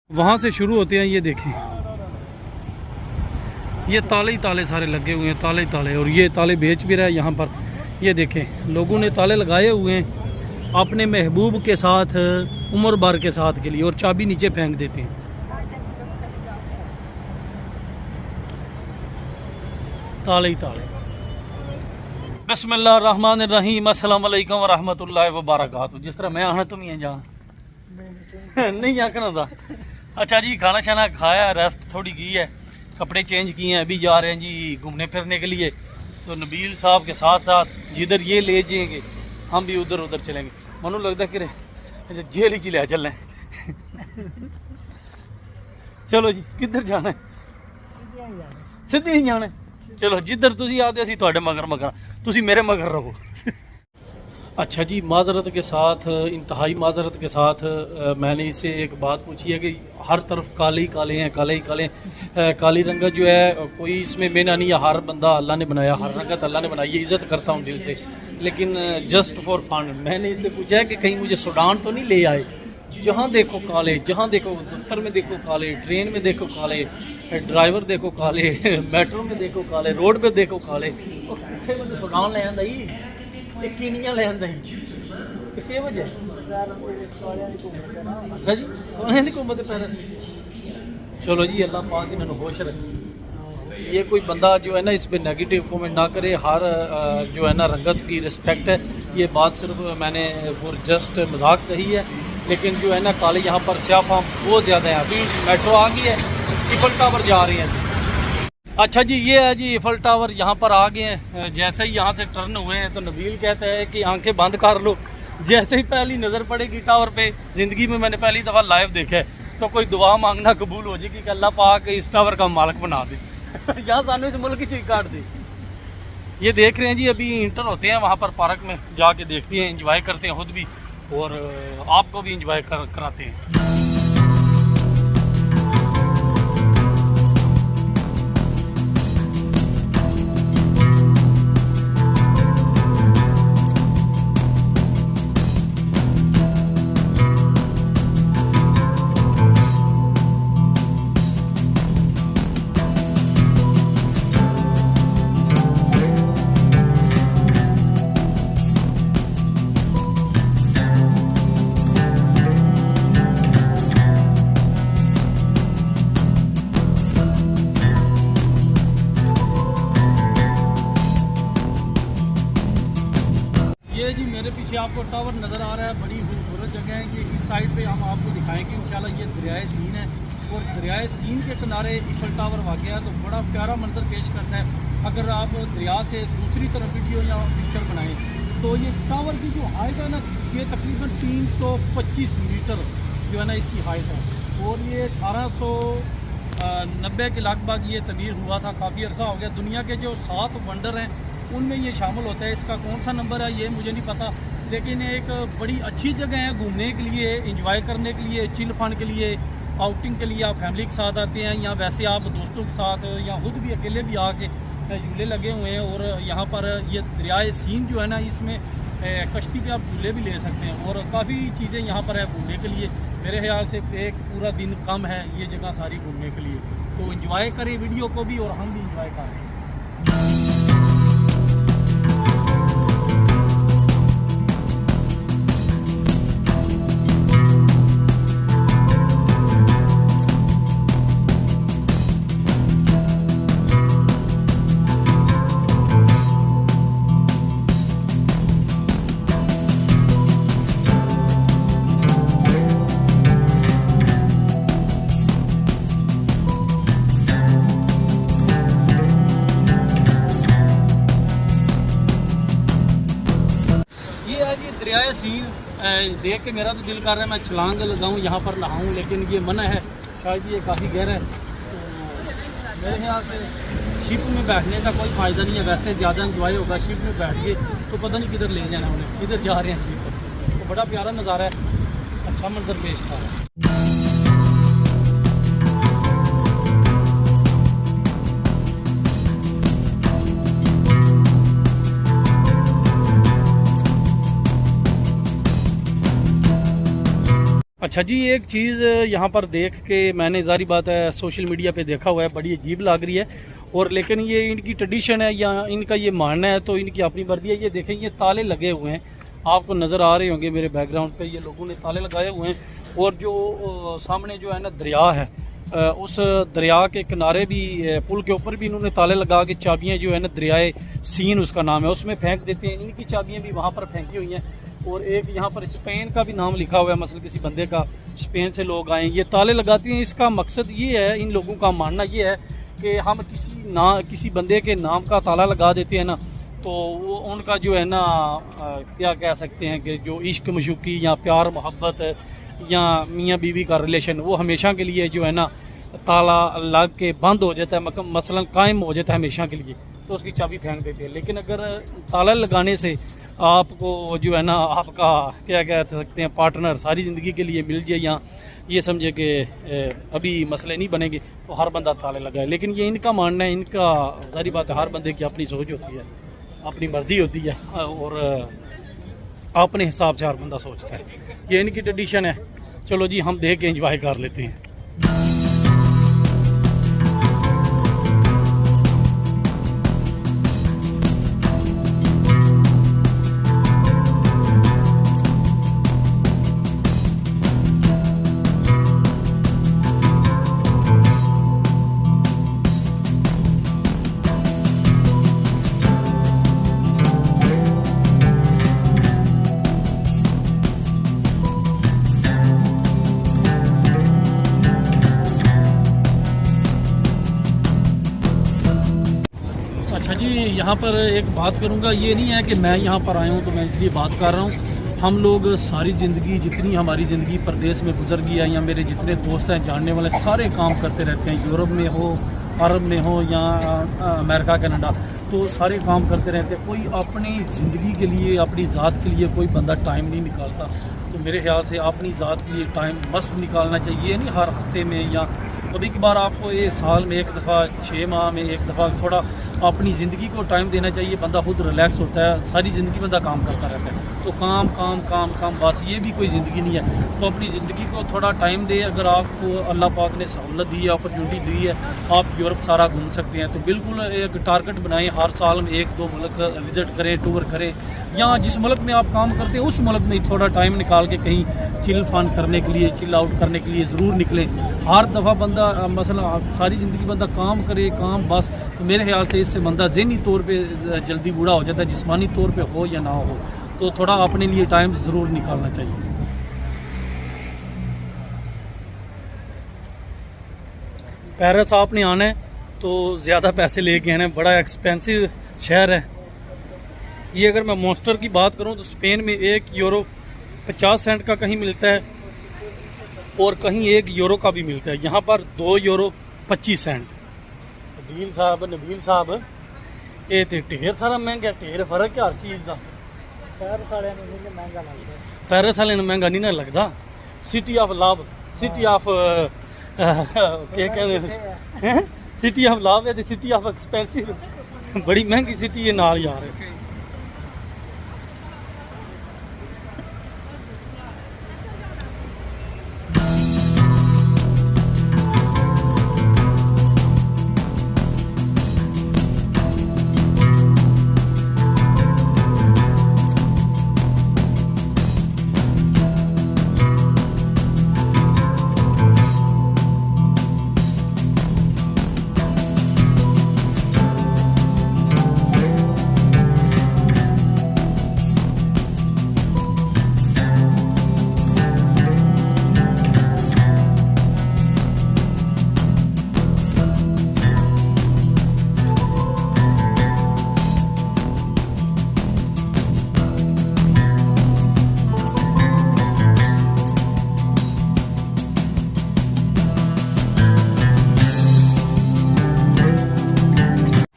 वहाँ से शुरू होते हैं। ये देखें, ये ताले ही ताले सारे लगे हुए हैं, ताले ही ताले। और ये ताले बेच भी रहा है यहाँ पर। ये देखें, लोगों ने ताले लगाए हुए हैं अपने महबूब के साथ, उम्र भर के साथ के लिए, और चाबी नीचे फेंक देते हैं। ताले ही ताले। बिस्मिल्लाहिर्रहमानिर्रहीम, अस्सलाम वालेकुम वरहमतुल्लाहि वबरकातुहू। जिस तरह मैं आना तुम ही जहाँ नहीं आखना था। अच्छा जी, खाना शाना खाया, रेस्ट थोड़ी की है, कपड़े चेंज किए हैं, अभी जा रहे हैं जी घूमने फिरने के लिए। तो नबील साहब के साथ साथ जिधर ये ले जाएंगे हम भी उधर उधर चलेंगे। मनु लगता कि जेल ही ले चलना है। चलो जी, किधर जाना है? सीधे ही जाना है। चलो जिधर तुसी आते असी तुहाडे मगर मगर, तुसी मेरे मगर रहो। अच्छा जी, माजरत के साथ, इंतहाई माजरत के साथ मैंने इससे एक बात पूछी है कि हर तरफ काले ही काले हैं, काले ही काले हैं। काली रंगत जो है कोई इसमें मेना नहीं है, हर बंदा अल्लाह ने बनाया, हर रंगत अल्लाह ने बनाई है, इज़्ज़त करता हूँ दिल से। लेकिन जस्ट फॉर फन मैंने इससे पूछा है कि कहीं मुझे सूडान तो नहीं ले आए। जहाँ देखो काले, जहाँ देखो दफ्तर में देखो काले, ट्रेन में देखो काले, ड्राइवर देखो काले, मेट्रो में देखो काले, रोड पे देखो काले। और कितने बंदे सूडान ले आंदा ही, किनियां ले आंदा ही कितने वजह? अच्छा जी, कालियां दी घुम्मत पैर। चलो जी, अल्लाह पाक इन्होंने खुश रखे। ये कोई बंदा जो है ना इस पर नेगेटिव कमेंट ना करे। हर जो है ना रंगत की रिस्पेक्ट है। ये बात सिर्फ मैंने फॉर जस्ट मजाक कही है। लेकिन जो है ना काले यहाँ पर स्याह फार्म बहुत ज़्यादा है। अभी मेट्रो आ गई है, ईफल टावर जा रही है। अच्छा जी, ये है जी ईफल टावर, यहाँ पर आ गए हैं। जैसे ही यहाँ से टर्न हुए हैं तो नबील कहता है कि आंखें बंद कर लो। जैसे ही पहली नज़र पड़ेगी टावर पे, ज़िंदगी में मैंने पहली दफ़ा लाइव देखा है, तो कोई दुआ मांगना कबूल हो जाएगी कि अल्लाह पाक इस टावर का मालिक बना दे। यहाँ सामने इस मुल्क की चीज काट दे। ये देख रहे हैं जी, अभी इंटर होते हैं वहाँ पर पार्क में, जाके देखते हैं, इंजॉय करते हैं खुद भी और आपको भी इंजॉय कराते हैं। ये जी मेरे पीछे आपको टावर नज़र आ रहा है, बड़ी खूबसूरत जगह है। ये इस साइड पे हम आपको दिखाएंगे इंशाल्लाह। ये दरियाए सीन है और दरियाए सीन के किनारे ईफल टावर वाक़या है, तो बड़ा प्यारा मंजर पेश करता है। अगर आप दरिया से दूसरी तरफ वीडियो या पिक्चर बनाएं तो ये टावर की जो हाइट है ना, ये तकरीबन 325 मीटर जो है ना इसकी हाइट है। और ये 1890 के लगभग ये तमीर हुआ था, काफ़ी अर्सा हो गया। दुनिया के जो 7 वंडर हैं उनमें ये शामिल होता है। इसका कौन सा नंबर है ये मुझे नहीं पता, लेकिन एक बड़ी अच्छी जगह है घूमने के लिए, एंजॉय करने के लिए, चिल फन के लिए, आउटिंग के लिए। आप फैमिली के साथ आते हैं या वैसे आप दोस्तों के साथ या खुद भी अकेले भी आके झूले लगे हुए हैं। और यहाँ पर ये दरियाए सीन जो है ना, इसमें कश्ती पे आप झूले भी ले सकते हैं और काफ़ी चीज़ें यहाँ पर है घूमने के लिए। मेरे ख्याल से एक पूरा दिन कम है ये जगह सारी घूमने के लिए। तो इंजॉय करें वीडियो को भी और हम भी इंजॉय करें। दरियाए सीन देख के मेरा तो दिल कर रहा है मैं छलांग लगाऊं, यहाँ पर नहाऊं, लेकिन ये मना है। शायद ये काफ़ी गहरा है, तो मेरे ख्याल से शिप में बैठने का कोई फ़ायदा नहीं है। वैसे ज़्यादा इंजॉय होगा शिप में बैठ के, तो पता नहीं किधर ले जाना उन्हें, किधर जा रहे हैं शिप पर। तो बड़ा प्यारा नज़ारा है, अच्छा मंजर पेश था। अच्छा जी, एक चीज़ यहाँ पर देख के मैंने, ज़ाहिर बात है सोशल मीडिया पे देखा हुआ है, बड़ी अजीब लग रही है, और लेकिन ये इनकी ट्रेडिशन है या इनका ये मानना है, तो इनकी अपनी मर्जी है। ये देखें, ये ताले लगे हुए हैं, आपको नज़र आ रहे होंगे मेरे बैकग्राउंड पे, ये लोगों ने ताले लगाए हुए हैं। और जो सामने जो है ना दरिया है, उस दरिया के किनारे भी, पुल के ऊपर भी इन्होंने ताले लगा के चाबियाँ जो है ना, दरियाए सीन उसका नाम है, उसमें फेंक देते हैं। इनकी चाबियाँ भी वहाँ पर फेंकी हुई हैं। और एक यहाँ पर स्पेन का भी नाम लिखा हुआ है, मसलन किसी बंदे का, स्पेन से लोग आए, ये ताले लगाती हैं। इसका मकसद ये है, इन लोगों का मानना ये है कि हम किसी बंदे के नाम का ताला लगा देते हैं ना, तो वो उनका जो है ना, क्या कह सकते हैं कि जो इश्क मशूकी या प्यार मोहब्बत या मियाँ बीवी का रिलेशन, वो हमेशा के लिए जो है ना ताला लग के बंद हो जाता है, मसलन कायम हो जाता है हमेशा के लिए, तो उसकी चाबी फेंक देते हैं। लेकिन अगर ताला लगाने से आपको जो है ना, आपका क्या कह सकते हैं पार्टनर सारी ज़िंदगी के लिए मिल जाए, या ये समझे कि अभी मसले नहीं बनेंगे, तो हर बंदा ताले लगाए। लेकिन ये इनका मानना है, इनका सारी बात है, हर बंदे की अपनी सोच होती है, अपनी मर्जी होती है, और अपने हिसाब से हर बंदा सोचता है। ये इनकी ट्रेडिशन है। चलो जी, हम देख के एंजॉय कर लेते हैं। अच्छा जी, यहाँ पर एक बात करूँगा, ये नहीं है कि मैं यहाँ पर आया हूँ तो मैं इसलिए बात कर रहा हूँ। हम लोग सारी ज़िंदगी, जितनी हमारी ज़िंदगी परदेश में गुजर गई है, या मेरे जितने दोस्त हैं जानने वाले, सारे काम करते रहते हैं, यूरोप में हो, अरब में हो, या अमेरिका कनाडा, तो सारे काम करते रहते हैं। कोई अपनी ज़िंदगी के लिए, अपनी ज़ात के लिए कोई बंदा टाइम नहीं निकालता। तो मेरे ख्याल से अपनी ज़ात के लिए टाइम मस्त निकालना चाहिए, नहीं हर हफ्ते में, या कभी कभार आपको ये साल में एक दफ़ा, 6 माह में एक दफ़ा थोड़ा अपनी ज़िंदगी को टाइम देना चाहिए। बंदा खुद रिलैक्स होता है, सारी ज़िंदगी बंदा काम करता रहता है, तो काम काम काम काम, बस ये भी कोई ज़िंदगी नहीं है। तो अपनी ज़िंदगी को थोड़ा टाइम दे। अगर आपको अल्लाह पाक ने सहूलत दी है, अपॉर्चुनिटी दी है, आप यूरोप सारा घूम सकते हैं, तो बिल्कुल एक टारगेट बनाएं, हर साल में 1-2 मुल्क विज़िट करें, टूर करें, या जिस मुल्क में आप काम करते हैं उस मुल्क में थोड़ा टाइम निकाल के कहीं चिल फन करने के लिए, चिल आउट करने के लिए ज़रूर निकलें। हर दफ़ा बंदा मसला सारी ज़िंदगी बंदा काम करे, काम बस, तो मेरे ख्याल से इससे बंदा ज़हनी तौर पे जल्दी बूढ़ा हो जाता है, जिस्मानी तौर पे हो या ना हो, तो थोड़ा अपने लिए टाइम ज़रूर निकालना चाहिए। पेरिस आपने आना है तो ज़्यादा पैसे लेके आना है, बड़ा एक्सपेंसिव शहर है ये। अगर मैं मॉन्स्टर की बात करूं तो स्पेन में 1 यूरो 50 सेंट का कहीं मिलता है, और कहीं 1 यूरो का भी मिलता है। यहाँ पर 2 यूरो 25 सेंट। नबील साहब ये तो ढेर सारा महंगा, ढेर फर्क है हर चीज़ का। पेरिस वाले ने महंगा लगता है, पेरिस वाले ने महंगा नहीं ना लगता। City of love, city of क्या कहते हैं, सिटी ऑफ लव है, सिटी ऑफ एक्सपेंसिव, बड़ी महंगी सिटी है नाल यार।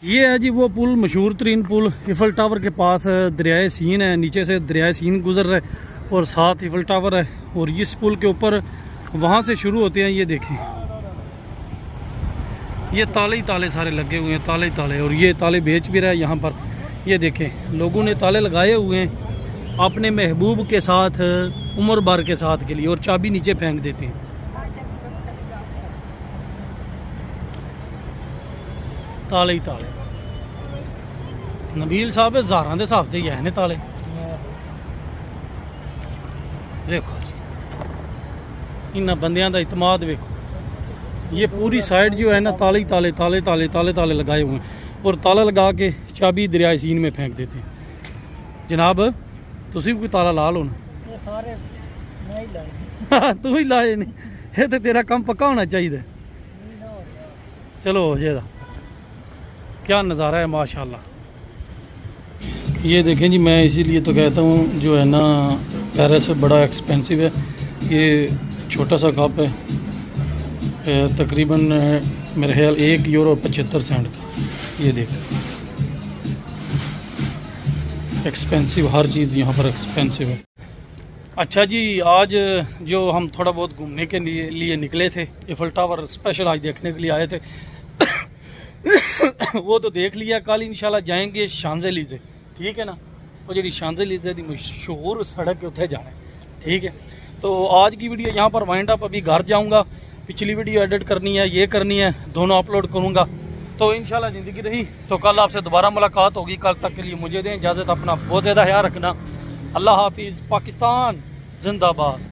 ये है जी वो पुल, मशहूर तरीन पुल, इफल टावर के पास दरियाए सीन है, नीचे से दरियाए सीन गुजर रहा है और साथ इफल टावर है। और इस पुल के ऊपर वहाँ से शुरू होते हैं, ये देखें, ये ताले ही ताले सारे लगे हुए हैं, ताले। और ये ताले बेच भी रहा है यहाँ पर, ये देखें लोगों ने ताले लगाए हुए हैं, अपने महबूब के साथ, उम्र भर के साथ के लिए, और चाबी नीचे फेंक देते हैं। ताले ही ताले। नबील साहब हज़ारां दे हिसाब से ही है ने ताले। देखो जी इन्हां बंदियां दा इतमाद देखो, ये पूरी साइड जो है ना ताले ही ताले ताले ताले ताले ताले लगाए हुए हैं, और ताला लगा के चाबी दरियाए सीन में फेंक देते हैं। जनाब तुसी भी कोई ताला ला लो ना। ये सारे मैं ही लाए तू ही लाए नहीं, ये तो तेरा काम पक्का होना चाहिए। नहीं ना हो रहा। चलो हो जाएगा। क्या नज़ारा है माशाल्लाह। ये देखें जी, मैं इसीलिए तो कहता हूँ जो है ना पेरिस बड़ा एक्सपेंसिव है। ये छोटा सा कप है, तकरीबन मेरे ख्याल €1.75। ये देख एक्सपेंसिव, हर चीज़ यहाँ पर एक्सपेंसिव है। अच्छा जी, आज जो हम थोड़ा बहुत घूमने के लिए निकले थे, एफिल टावर स्पेशल आज देखने के लिए आए थे वो तो देख लिया। कल इंशाल्लाह जाएंगे शांज़ेलीज़े, ठीक है ना। वो जी शांज़ेलीज़े की मशहूर सड़क है, उत्थे जाना है, ठीक है। तो आज की वीडियो यहाँ पर वाइंड अप। अभी घर जाऊँगा, पिछली वीडियो एडिट करनी है, ये करनी है, दोनों अपलोड करूँगा। तो इंशाल्लाह ज़िंदगी रही तो कल आपसे दोबारा मुलाकात होगी। कल तक के लिए मुझे दें इजाज़त, अपना बहुत ज़्यादा ख्याल रखना। अल्लाह हाफिज़। पाकिस्तान जिंदाबाद।